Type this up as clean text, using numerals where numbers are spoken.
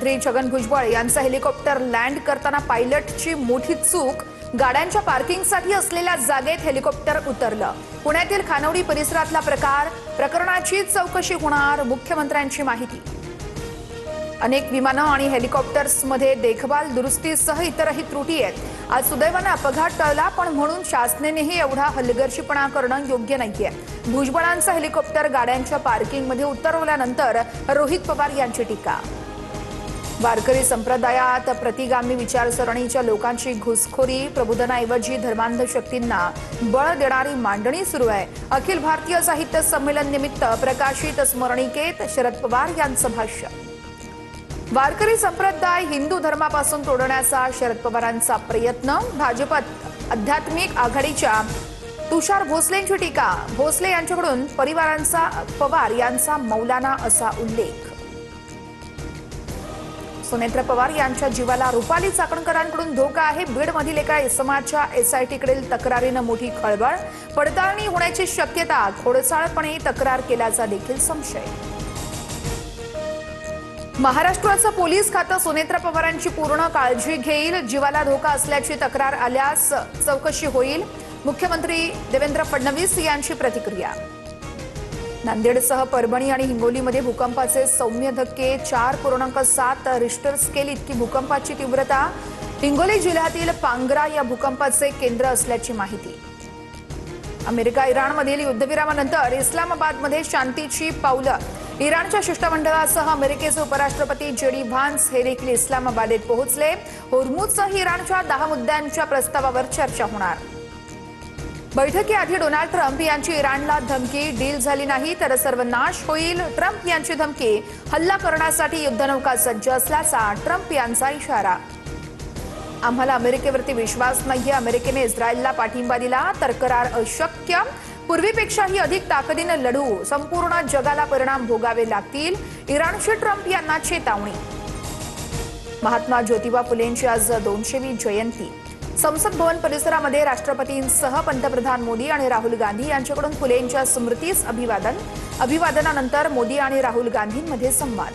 मुख्यमंत्री छगन भुजबळ यांचा helicopter land करताना पायलटची मोठी चूक, गाड्यांच्या पार्किंगसाठी असलेल्या जागेत हेलिकॉप्टर उतरलं। पुण्यातील खानवडी परिसरातला प्रकरणाची चौकशी होणार, मुख्यमंत्र्यांची माहिती। अनेक विमानं आणि हेलिकॉप्टर्समध्ये देखभाल दुरुस्तीसह इतरही त्रुटी आहेत। आज सुदैवाने अपघात टळला, पण म्हणून शासनानेही एवढा हलगर्जीपणा करणं योग्य नाहीये। भुजबळांचं हेलिकॉप्टर गाड्यांच्या पार्किंगमध्ये उतरवल्यानंतर रोहित पवार यांची टीका। वारकरी संप्रदायात प्रतिगामी विचारसरणीच्या लोकांची घुसखोरी, प्रबोधनाऐवजी धर्मांध शक्तींना बळ देणारी मांडणी सुरू आहे। अखिल भारतीय साहित्य संमेलन निमित्त प्रकाशित स्मरणिकेत शरद पवार यांचं भाष्य। वारकरी संप्रदाय हिंदू धर्मापासून तोडण्याचा शरद पवारांचा प्रयत्न, भाजपात आध्यात्मिक आघाडीच्या तुषार भोसलेंची टीका। भोसले यांच्याकडून परिवारांचा पवार यांचा मौलाना असा उल्लेख। सुनेत्र पवार यांच्या जीवाला रुपाली चाकणकरांकडून धोका आहे। बीडमधील एका इसमाच्या एसआयटीकडील तक्रारीनं मोठी खळबळ, पडताळणी होण्याची शक्यता, खोडसाळपणे तक्रार केल्याचा देखील संशय। महाराष्ट्राचं पोलीस खातं सुनेत्र पवारांची पूर्ण काळजी घेईल, जीवाला धोका असल्याची तक्रार आल्यास चौकशी होईल, मुख्यमंत्री देवेंद्र फडणवीस यांची प्रतिक्रिया। नांदेडसह परभणी आणि हिंगोलीमध्ये भूकंपाचे सौम्य धक्के, 4.7 रिश्टर स्केल इतकी भूकंपाची तीव्रता। हिंगोली जिल्ह्यातील पांगरा या भूकंपाचे केंद्र असल्याची माहिती। अमेरिका इराणमधील युद्धविरामानंतर इस्लामाबादमध्ये शांतीची पावलं। इराणच्या शिष्टमंडळासह अमेरिकेचे उपराष्ट्रपती जेडी व्हान्स हे देखील इस्लामाबादेत पोहोचले। होर्मुझसह इराणच्या 10 मुद्द्यांच्या प्रस्तावावर चर्चा होणार। बैठकीआधी डोनाल्ड ट्रम्प यांची इराणला धमकी, डील झाली नाही तर सर्वनाश होईल। ट्रम्प यांची धमकी, हल्ला करण्यासाठी युद्धनौका सज्ज असल्याचा ट्रम्प यांचा इशारा। आम्हाला अमेरिकेवरती विश्वास नाहीये, अमेरिकेने इस्रायलला पाठिंबा दिला तर करार अशक्य, पूर्वीपेक्षाही अधिक ताकदीने लढू, संपूर्ण जगाला परिणाम भोगावे लागतील, इराणशी ट्रम्प यांना चेतावणी। महात्मा ज्योतिबा फुलेंची आज 200वी जयंती। संसद भवन परिसरामध्ये राष्ट्रपतींसह पंतप्रधान मोदी आणि राहुल गांधी यांच्याकडून फुलेंच्या स्मृतीस अभिवादन। अभिवादनानंतर मोदी आणि राहुल गांधींमध्ये संवाद।